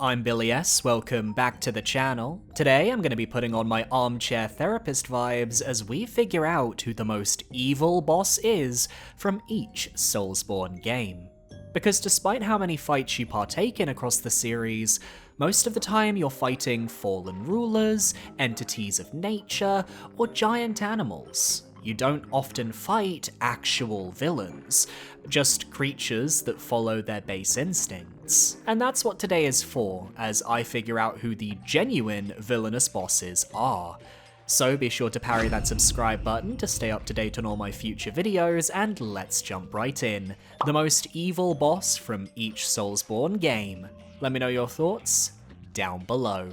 I'm Billy S, welcome back to the channel. Today I'm going to be putting on my armchair therapist vibes as we figure out who the most evil boss is from each Soulsborne game. Because despite how many fights you partake in across the series, most of the time you're fighting fallen rulers, entities of nature, or giant animals. You don't often fight actual villains, just creatures that follow their base instincts. And that's what today is for, as I figure out who the genuine villainous bosses are. So be sure to parry that subscribe button to stay up to date on all my future videos, and let's jump right in. The most evil boss from each Soulsborne game. Let me know your thoughts down below.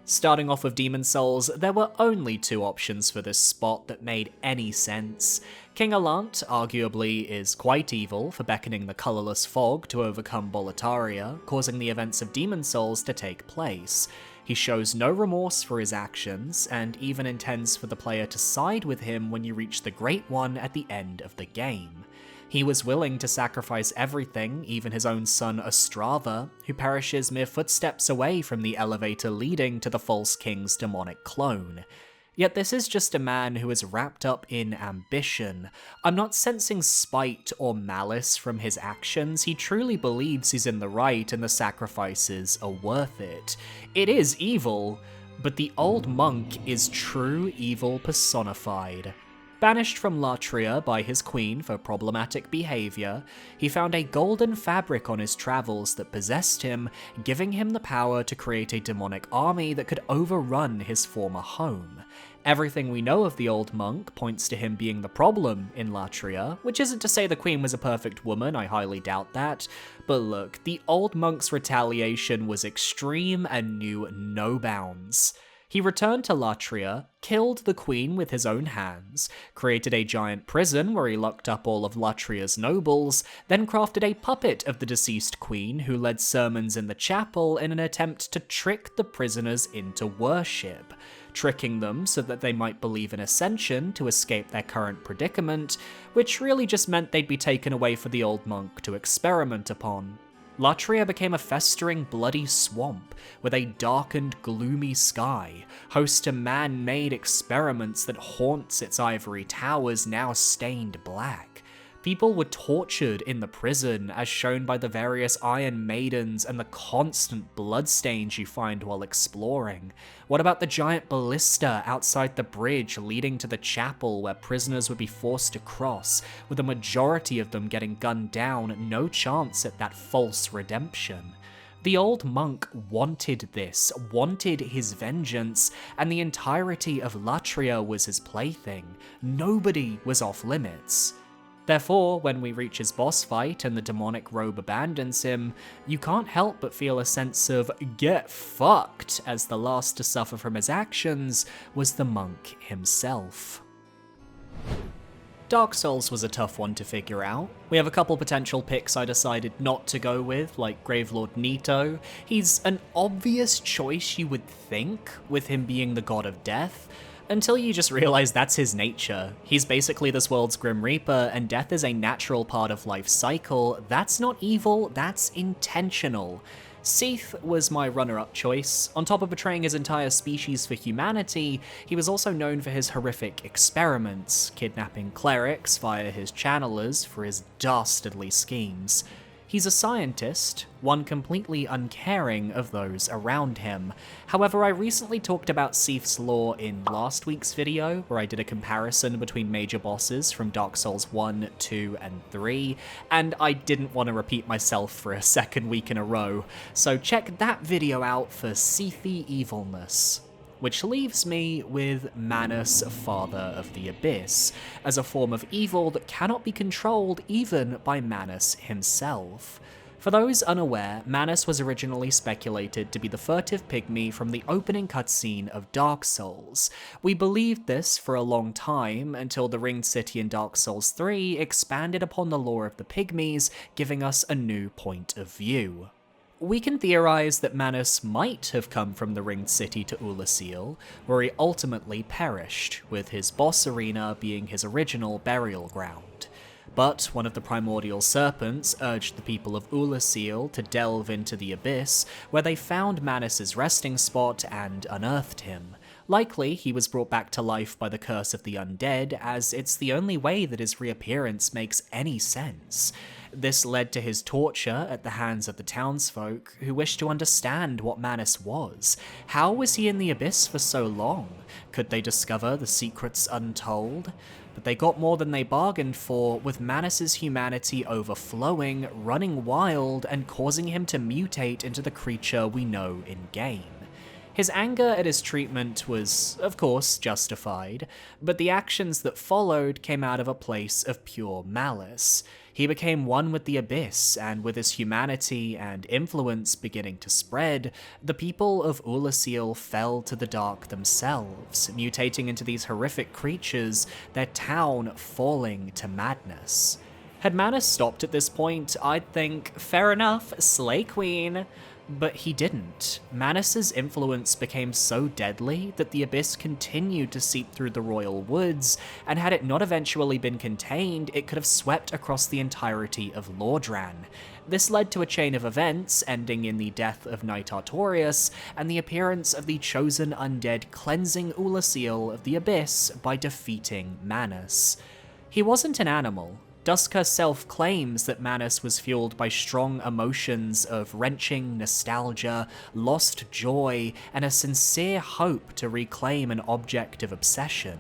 Starting off with Demon Souls, there were only two options for this spot that made any sense. King Allant arguably is quite evil for beckoning the colourless fog to overcome Boletaria, causing the events of Demon Souls to take place. He shows no remorse for his actions, and even intends for the player to side with him when you reach the Great One at the end of the game. He was willing to sacrifice everything, even his own son Ostrava, who perishes mere footsteps away from the elevator leading to the false king's demonic clone. Yet this is just a man who is wrapped up in ambition. I'm not sensing spite or malice from his actions. He truly believes he's in the right and the sacrifices are worth it. It is evil, but the old monk is true evil personified. Banished from Latria by his queen for problematic behaviour, he found a golden fabric on his travels that possessed him, giving him the power to create a demonic army that could overrun his former home. Everything we know of the old monk points to him being the problem in Latria, which isn't to say the queen was a perfect woman, I highly doubt that. But look, the old monk's retaliation was extreme and knew no bounds. He returned to Latria, killed the queen with his own hands, created a giant prison where he locked up all of Latria's nobles, then crafted a puppet of the deceased queen who led sermons in the chapel in an attempt to trick the prisoners into worship, tricking them so that they might believe in Ascension to escape their current predicament, which really just meant they'd be taken away for the old monk to experiment upon. Latria became a festering, bloody swamp with a darkened, gloomy sky, host to man-made experiments that haunts its ivory towers now stained black. People were tortured in the prison, as shown by the various Iron Maidens and the constant bloodstains you find while exploring. What about the giant ballista outside the bridge leading to the chapel where prisoners would be forced to cross, with a majority of them getting gunned down, no chance at that false redemption? The old monk wanted this, wanted his vengeance, and the entirety of Latria was his plaything. Nobody was off limits. Therefore, when we reach his boss fight and the demonic robe abandons him, you can't help but feel a sense of get fucked, as the last to suffer from his actions was the monk himself. Dark Souls was a tough one to figure out. We have a couple potential picks I decided not to go with, like Gravelord Nito. He's an obvious choice you would think, with him being the god of death, until you just realize that's his nature. He's basically this world's Grim Reaper, and death is a natural part of life's cycle. That's not evil, that's intentional. Seath was my runner-up choice. On top of betraying his entire species for humanity, he was also known for his horrific experiments, kidnapping clerics via his channelers for his dastardly schemes. He's a scientist, one completely uncaring of those around him. However, I recently talked about Seath's lore in last week's video, where I did a comparison between major bosses from Dark Souls 1, 2, and 3, and I didn't want to repeat myself for a second week in a row, so check that video out for Seathy evilness. Which leaves me with Manus, Father of the Abyss, as a form of evil that cannot be controlled even by Manus himself. For those unaware, Manus was originally speculated to be the furtive pygmy from the opening cutscene of Dark Souls. We believed this for a long time, until the Ringed City in Dark Souls 3 expanded upon the lore of the pygmies, giving us a new point of view. We can theorize that Manus might have come from the Ringed City to Ulasil, where he ultimately perished, with his boss arena being his original burial ground. But one of the primordial serpents urged the people of Oolacile to delve into the abyss, where they found Manus's resting spot and unearthed him. Likely, he was brought back to life by the curse of the undead, as it's the only way that his reappearance makes any sense. This led to his torture at the hands of the townsfolk, who wished to understand what Manus was. How was he in the abyss for so long? Could they discover the secrets untold? But they got more than they bargained for, with Manus's humanity overflowing, running wild, and causing him to mutate into the creature we know in-game. His anger at his treatment was, of course, justified, but the actions that followed came out of a place of pure malice. He became one with the abyss, and with his humanity and influence beginning to spread, the people of Oolacile fell to the dark themselves, mutating into these horrific creatures, their town falling to madness. Had Manus stopped at this point, I'd think, fair enough, slay queen. But he didn't. Manus's influence became so deadly that the abyss continued to seep through the royal woods, and had it not eventually been contained, it could have swept across the entirety of Lordran. This led to a chain of events, ending in the death of Knight Artorias, and the appearance of the chosen undead cleansing Oolacile of the abyss by defeating Manus. He wasn't an animal. Dusk herself claims that Manus was fueled by strong emotions of wrenching nostalgia, lost joy, and a sincere hope to reclaim an object of obsession,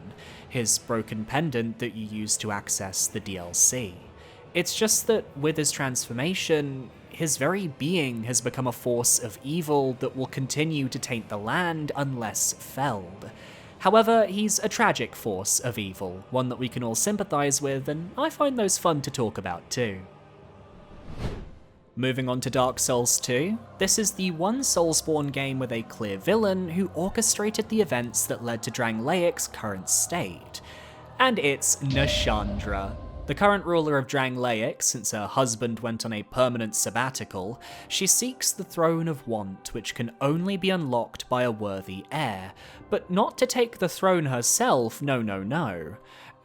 his broken pendant that you use to access the DLC. It's just that with his transformation, his very being has become a force of evil that will continue to taint the land unless felled. However, he's a tragic force of evil, one that we can all sympathize with, and I find those fun to talk about too. Moving on to Dark Souls 2, this is the one Soulsborne game with a clear villain who orchestrated the events that led to Drangleic's current state. And it's Nashandra. The current ruler of Drangleic, since her husband went on a permanent sabbatical, she seeks the Throne of Want, which can only be unlocked by a worthy heir, but not to take the throne herself, no.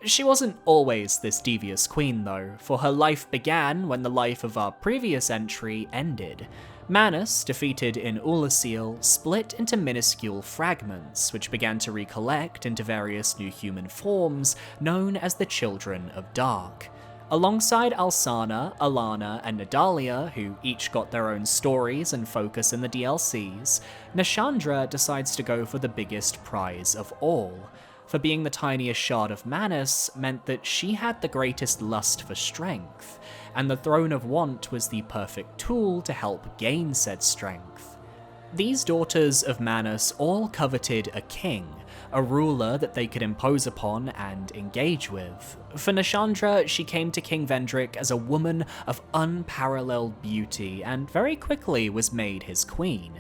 She wasn't always this devious queen though, for her life began when the life of our previous entry ended. Manus, defeated in Oolacile, split into minuscule fragments, which began to recollect into various new human forms known as the Children of Dark. Alongside Alsana, Alana, and Nadalia, who each got their own stories and focus in the DLCs, Nashandra decides to go for the biggest prize of all. For being the tiniest shard of Manus meant that she had the greatest lust for strength, and the Throne of Want was the perfect tool to help gain said strength. These daughters of Manus all coveted a king, a ruler that they could impose upon and engage with. For Nashandra, she came to King Vendrick as a woman of unparalleled beauty, and very quickly was made his queen.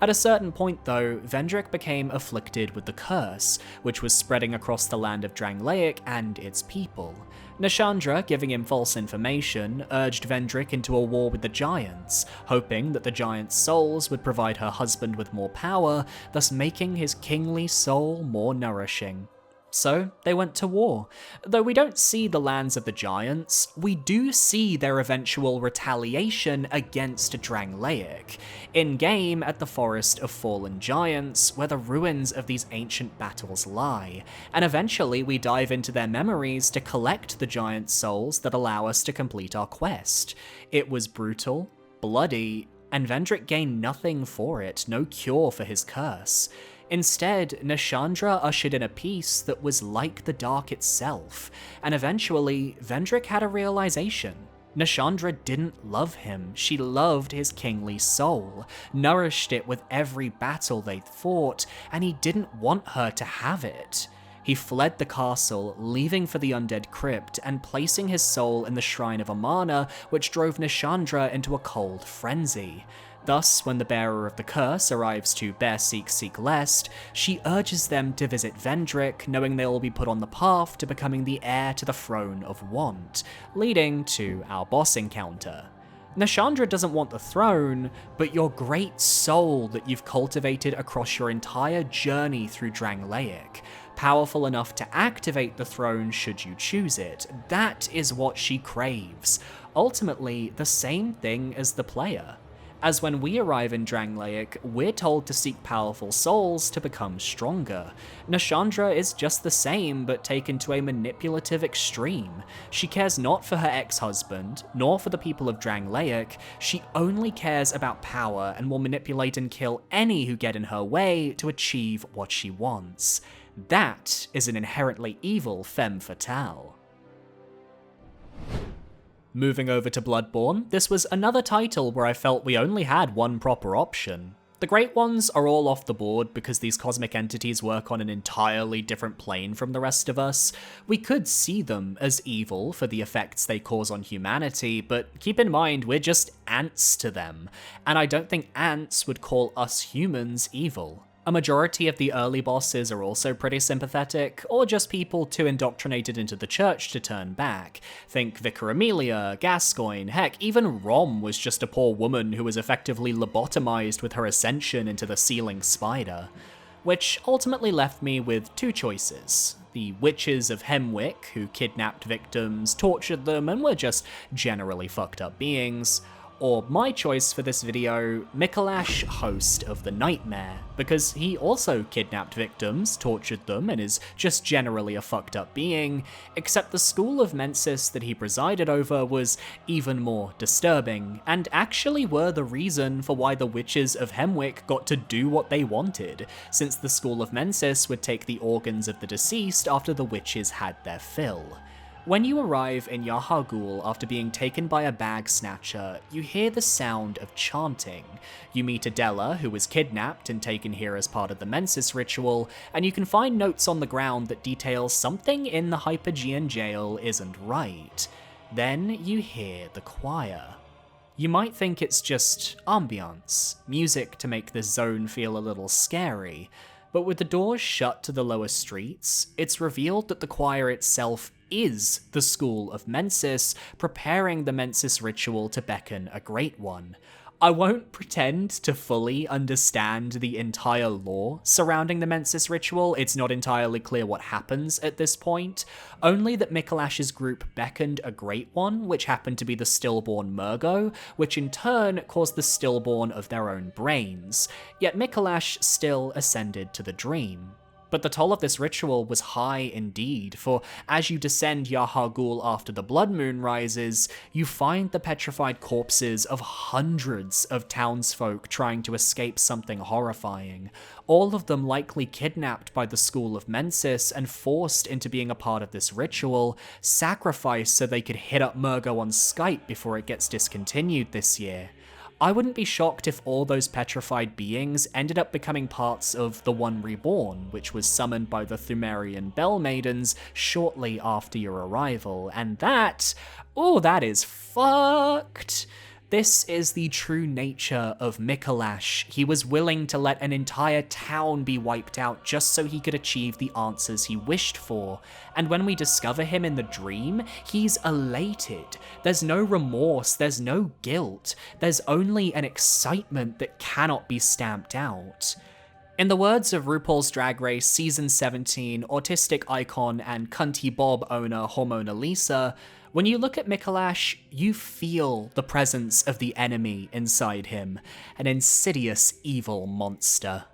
At a certain point though, Vendrick became afflicted with the curse, which was spreading across the land of Drangleic and its people. Nashandra, giving him false information, urged Vendrick into a war with the giants, hoping that the giants' souls would provide her husband with more power, thus making his kingly soul more nourishing. So they went to war. Though we don't see the lands of the giants, we do see their eventual retaliation against Drangleic, in-game at the Forest of Fallen Giants, where the ruins of these ancient battles lie, and eventually we dive into their memories to collect the giant souls that allow us to complete our quest. It was brutal, bloody, and Vendrick gained nothing for it, no cure for his curse. Instead, Nashandra ushered in a peace that was like the dark itself, and eventually, Vendrick had a realization. Nashandra didn't love him, she loved his kingly soul, nourished it with every battle they'd fought, and he didn't want her to have it. He fled the castle, leaving for the undead crypt, and placing his soul in the Shrine of Amana, which drove Nashandra into a cold frenzy. Thus, when the bearer of the curse arrives to bear seek lest, she urges them to visit Vendrick, knowing they will be put on the path to becoming the heir to the Throne of Want, leading to our boss encounter. Nashandra doesn't want the throne, but your great soul that you've cultivated across your entire journey through Drangleic. powerful enough to activate the throne should you choose it. That is what she craves. Ultimately, the same thing as the player. As when we arrive in Drangleic, we're told to seek powerful souls to become stronger. Nashandra is just the same, but taken to a manipulative extreme. She cares not for her ex-husband, nor for the people of Drangleic. She only cares about power and will manipulate and kill any who get in her way to achieve what she wants. That is an inherently evil femme fatale. Moving over to Bloodborne, this was another title where I felt we only had one proper option. The Great Ones are all off the board because these cosmic entities work on an entirely different plane from the rest of us. We could see them as evil for the effects they cause on humanity, but keep in mind we're just ants to them, and I don't think ants would call us humans evil. A majority of the early bosses are also pretty sympathetic, or just people too indoctrinated into the church to turn back. Think Vicar Amelia, Gascoigne, heck, even Rom was just a poor woman who was effectively lobotomized with her ascension into the ceiling spider. Which ultimately left me with two choices. The Witches of Hemwick, who kidnapped victims, tortured them, and were just generally fucked up beings. Or my choice for this video, Micolash, Host of the Nightmare, because he also kidnapped victims, tortured them, and is just generally a fucked up being, except the school of Mensis that he presided over was even more disturbing, and actually were the reason for why the Witches of Hemwick got to do what they wanted, since the school of Mensis would take the organs of the deceased after the witches had their fill. When you arrive in Yahar'gul after being taken by a bag snatcher, you hear the sound of chanting. You meet Adela, who was kidnapped and taken here as part of the Mensis ritual, and you can find notes on the ground that detail something in the Hypogean jail isn't right. Then you hear the choir. You might think it's just ambiance, music to make this zone feel a little scary, but with the doors shut to the lower streets, it's revealed that the choir itself is the school of Mensis, preparing the Mensis ritual to beckon a Great One. I won't pretend to fully understand the entire lore surrounding the Mensis ritual. It's not entirely clear what happens at this point, only that Mikolash's group beckoned a Great One, which happened to be the stillborn Murgo, which in turn caused the stillborn of their own brains, yet Mikolash still ascended to the dream. But the toll of this ritual was high indeed, for as you descend Yahar'gul after the blood moon rises, you find the petrified corpses of hundreds of townsfolk trying to escape something horrifying, all of them likely kidnapped by the school of Mensis and forced into being a part of this ritual, sacrificed so they could hit up Murgo on Skype before it gets discontinued this year. I wouldn't be shocked if all those petrified beings ended up becoming parts of the One Reborn, which was summoned by the Thumerian Bell Maidens shortly after your arrival, and that is fucked. This is the true nature of Mikolash. He was willing to let an entire town be wiped out just so he could achieve the answers he wished for. And when we discover him in the dream, he's elated. There's no remorse, there's no guilt. There's only an excitement that cannot be stamped out. In the words of RuPaul's Drag Race Season 17 autistic icon and cunty bob owner Hormona Lisa, when you look at Mikolash, you feel the presence of the enemy inside him, an insidious evil monster.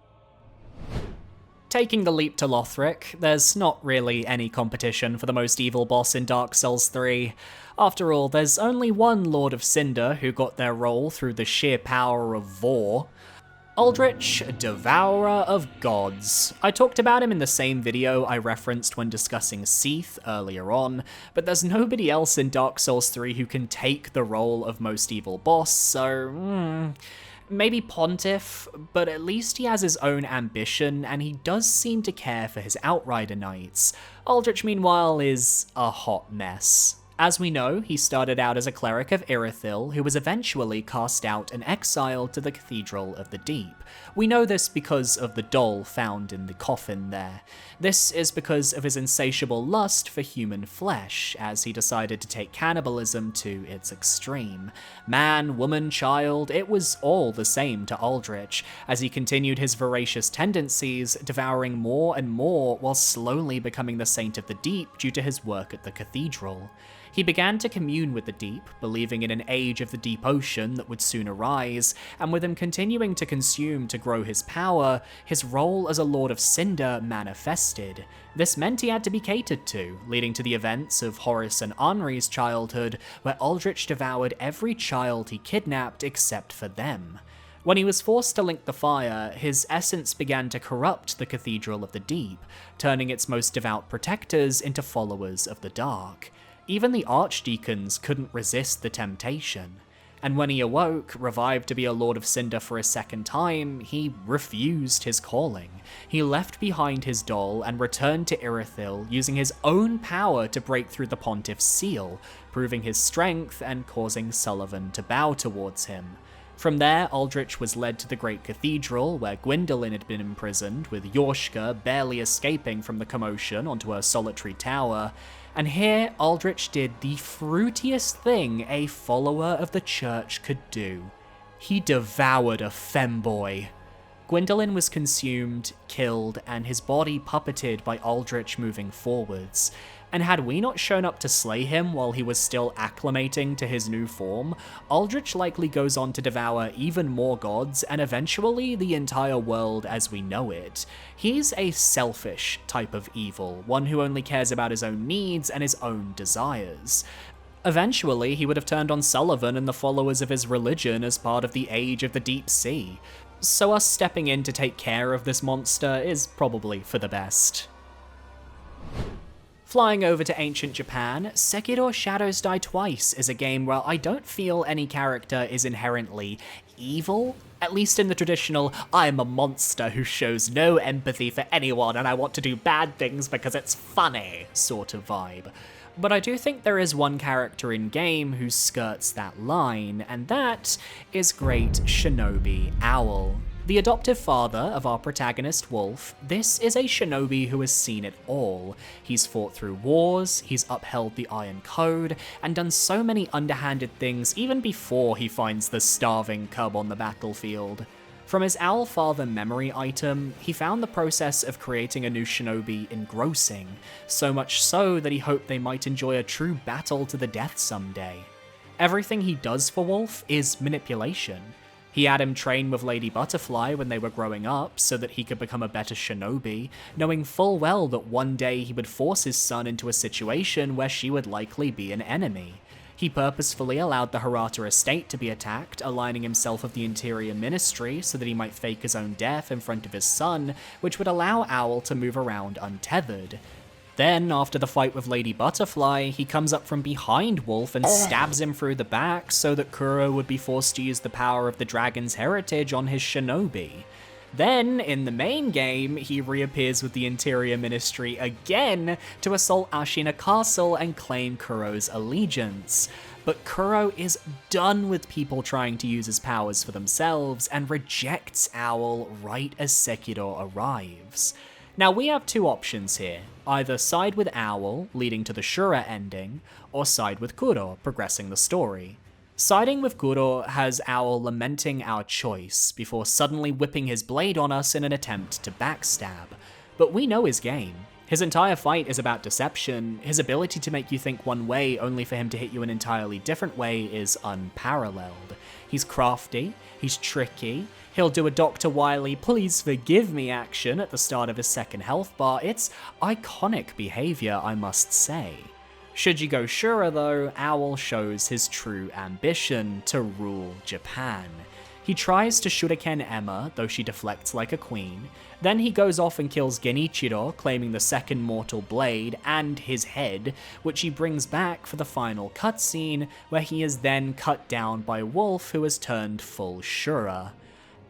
Taking the leap to Lothric, there's not really any competition for the most evil boss in Dark Souls 3. After all, there's only one Lord of Cinder who got their role through the sheer power of Vor. Aldrich, Devourer of Gods. I talked about him in the same video I referenced when discussing Seath earlier on, but there's nobody else in Dark Souls 3 who can take the role of most evil boss, so maybe Pontiff, but at least he has his own ambition and he does seem to care for his Outrider Knights. Aldrich, meanwhile, is a hot mess. As we know, he started out as a cleric of Irithyll who was eventually cast out and exiled to the Cathedral of the Deep. We know this because of the doll found in the coffin there. This is because of his insatiable lust for human flesh, as he decided to take cannibalism to its extreme. Man, woman, child, it was all the same to Aldrich, as he continued his voracious tendencies, devouring more and more while slowly becoming the Saint of the Deep due to his work at the Cathedral. He began to commune with the deep, believing in an age of the deep ocean that would soon arise, and with him continuing to consume to grow his power, his role as a Lord of Cinder manifested. This meant he had to be catered to, leading to the events of Horace and Henri's childhood, where Aldrich devoured every child he kidnapped except for them. When he was forced to link the fire, his essence began to corrupt the Cathedral of the Deep, turning its most devout protectors into followers of the dark. Even the archdeacons couldn't resist the temptation, and when he awoke, revived to be a Lord of Cinder for a second time, he refused his calling. He left behind his doll and returned to Irithyll, using his own power to break through the Pontiff's seal, proving his strength and causing Sullivan to bow towards him. From there, Aldrich was led to the Great Cathedral, where Gwyndolin had been imprisoned, with Yorshka barely escaping from the commotion onto her solitary tower. And here, Aldrich did the fruitiest thing a follower of the church could do. He devoured a femboy. Gwyndolin was consumed, killed, and his body puppeted by Aldrich moving forwards. And had we not shown up to slay him while he was still acclimating to his new form, Aldrich likely goes on to devour even more gods and eventually the entire world as we know it. He's a selfish type of evil, one who only cares about his own needs and his own desires. Eventually, he would have turned on Sullivan and the followers of his religion as part of the Age of the Deep Sea. So us stepping in to take care of this monster is probably for the best. Flying over to ancient Japan, Sekiro Shadows Die Twice is a game where I don't feel any character is inherently evil, at least in the traditional I'm a monster who shows no empathy for anyone and I want to do bad things because it's funny sort of vibe. But I do think there is one character in-game who skirts that line, and that is Great Shinobi Owl. The adoptive father of our protagonist Wolf, this is a shinobi who has seen it all. He's fought through wars, he's upheld the Iron Code, and done so many underhanded things even before he finds the starving cub on the battlefield. From his Owl Father memory item, he found the process of creating a new shinobi engrossing, so much so that he hoped they might enjoy a true battle to the death someday. Everything he does for Wolf is manipulation. He had him train with Lady Butterfly when they were growing up so that he could become a better shinobi, knowing full well that one day he would force his son into a situation where she would likely be an enemy. He purposefully allowed the Hirata estate to be attacked, aligning himself with the Interior Ministry so that he might fake his own death in front of his son, which would allow Owl to move around untethered. Then, after the fight with Lady Butterfly, he comes up from behind Wolf and stabs him through the back so that Kuro would be forced to use the power of the dragon's heritage on his shinobi. Then, in the main game, he reappears with the Interior Ministry again to assault Ashina Castle and claim Kuro's allegiance. But Kuro is done with people trying to use his powers for themselves and rejects Owl right as Sekiro arrives. Now, we have two options here. Either side with Owl, leading to the Shura ending, or side with Kuro, progressing the story. Siding with Kuro has Owl lamenting our choice, before suddenly whipping his blade on us in an attempt to backstab. But we know his game. His entire fight is about deception. His ability to make you think one way only for him to hit you an entirely different way is unparalleled. He's crafty, he's tricky, he'll do a Dr. Wily please forgive me action at the start of his second health bar. It's iconic behavior, I must say. Should you go Shura though, Owl shows his true ambition to rule Japan. He tries to shuriken Emma, though she deflects like a queen. Then he goes off and kills Genichiro, claiming the second mortal blade and his head, which he brings back for the final cutscene, where he is then cut down by Wolf, who has turned full Shura.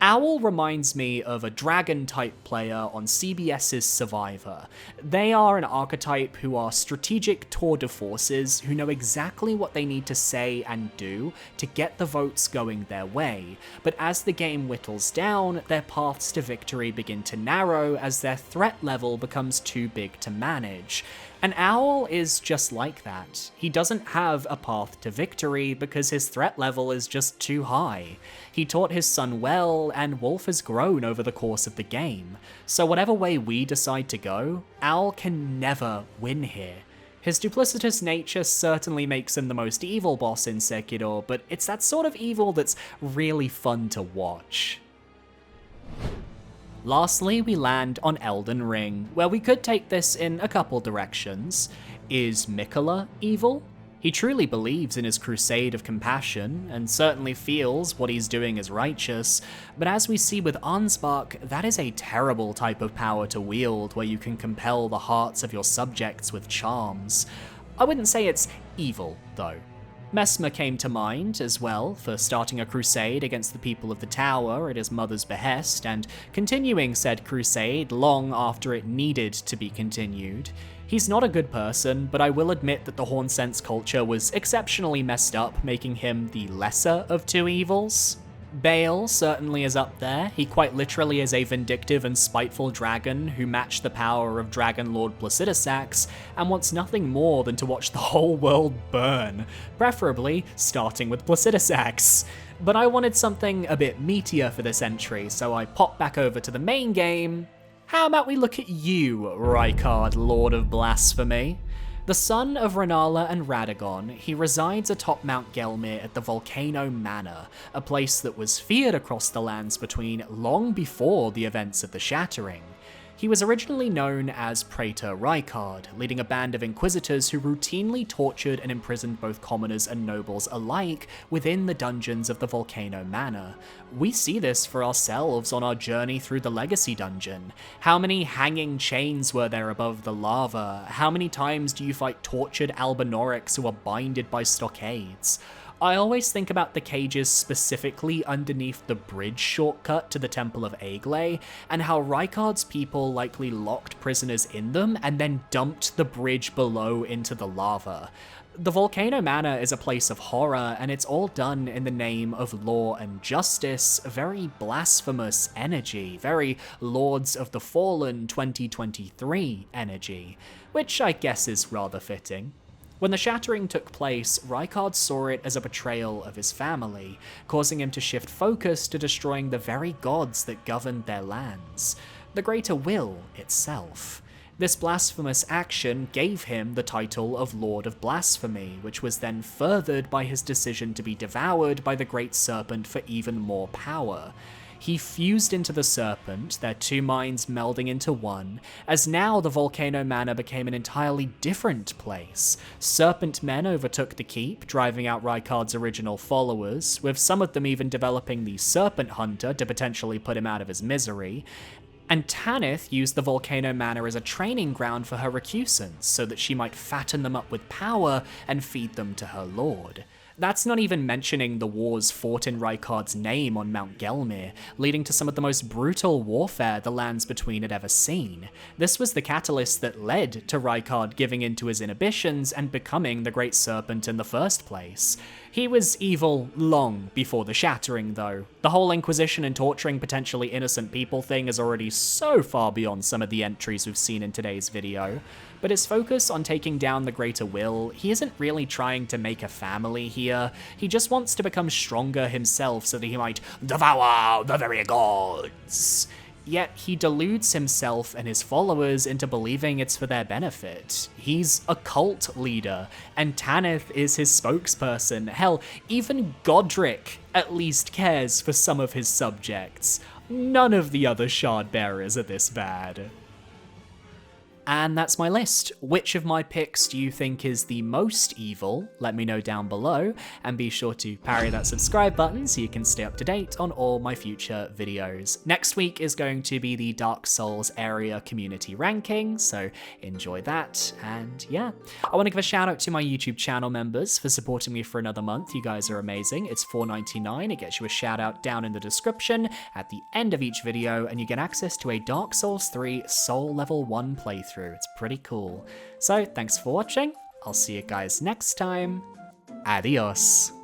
Owl reminds me of a dragon-type player on CBS's Survivor. They are an archetype who are strategic tour de forces who know exactly what they need to say and do to get the votes going their way, but as the game whittles down, their paths to victory begin to narrow as their threat level becomes too big to manage. And Owl is just like that. He doesn't have a path to victory because his threat level is just too high. He taught his son well, and Wolf has grown over the course of the game. So whatever way we decide to go, Owl can never win here. His duplicitous nature certainly makes him the most evil boss in Sekiro, but it's that sort of evil that's really fun to watch. Lastly, we land on Elden Ring, where we could take this in a couple directions. Is Miquella evil? He truly believes in his crusade of compassion, and certainly feels what he's doing is righteous, but as we see with Ansbach, that is a terrible type of power to wield where you can compel the hearts of your subjects with charms. I wouldn't say it's evil, though. Messmer came to mind as well for starting a crusade against the people of the tower at his mother's behest and continuing said crusade long after it needed to be continued. He's not a good person, but I will admit that the Hornsense culture was exceptionally messed up, making him the lesser of two evils. Bale certainly is up there. He quite literally is a vindictive and spiteful dragon who matched the power of Dragon Lord Placidusax and wants nothing more than to watch the whole world burn, preferably starting with Placidusax. But I wanted something a bit meatier for this entry, so I popped back over to the main game. How about we look at you, Rykard, Lord of Blasphemy? The son of Renala and Radagon, he resides atop Mount Gelmir at the Volcano Manor, a place that was feared across the lands between long before the events of the Shattering. He was originally known as Praetor Rykard, leading a band of inquisitors who routinely tortured and imprisoned both commoners and nobles alike within the dungeons of the Volcano Manor. We see this for ourselves on our journey through the Legacy dungeon. How many hanging chains were there above the lava? How many times do you fight tortured Albinorics who are binded by stockades? I always think about the cages specifically underneath the bridge shortcut to the Temple of Aglé, and how Rykard's people likely locked prisoners in them and then dumped the bridge below into the lava. The Volcano Manor is a place of horror, and it's all done in the name of law and justice, very blasphemous energy, very Lords of the Fallen 2023 energy, which I guess is rather fitting. When the Shattering took place, Rykard saw it as a betrayal of his family, causing him to shift focus to destroying the very gods that governed their lands, the Greater Will itself. This blasphemous action gave him the title of Lord of Blasphemy, which was then furthered by his decision to be devoured by the Great Serpent for even more power. He fused into the serpent, their two minds melding into one, as now the Volcano Manor became an entirely different place. Serpent men overtook the keep, driving out Rykard's original followers, with some of them even developing the Serpent Hunter to potentially put him out of his misery. And Tanith used the Volcano Manor as a training ground for her recusants, so that she might fatten them up with power and feed them to her lord. That's not even mentioning the wars fought in Rykard's name on Mount Gelmir, leading to some of the most brutal warfare the Lands Between had ever seen. This was the catalyst that led to Rykard giving in to his inhibitions and becoming the Great Serpent in the first place. He was evil long before the Shattering, though. The whole Inquisition and torturing potentially innocent people thing is already so far beyond some of the entries we've seen in today's video. But his focus on taking down the Greater Will, he isn't really trying to make a family here. He just wants to become stronger himself so that he might devour the very gods. Yet he deludes himself and his followers into believing it's for their benefit. He's a cult leader, and Tanith is his spokesperson. Hell, even Godric at least cares for some of his subjects. None of the other shard bearers are this bad. And that's my list. Which of my picks do you think is the most evil? Let me know down below, and be sure to parry that subscribe button so you can stay up to date on all my future videos. Next week is going to be the Dark Souls area community ranking, so enjoy that. And yeah, I want to give a shout out to my YouTube channel members for supporting me for another month. You guys are amazing. It's $4.99. It gets you a shout out down in the description at the end of each video, and you get access to a Dark Souls 3 Soul Level 1 playthrough. It's pretty cool. So thanks for watching. I'll see you guys next time. Adios.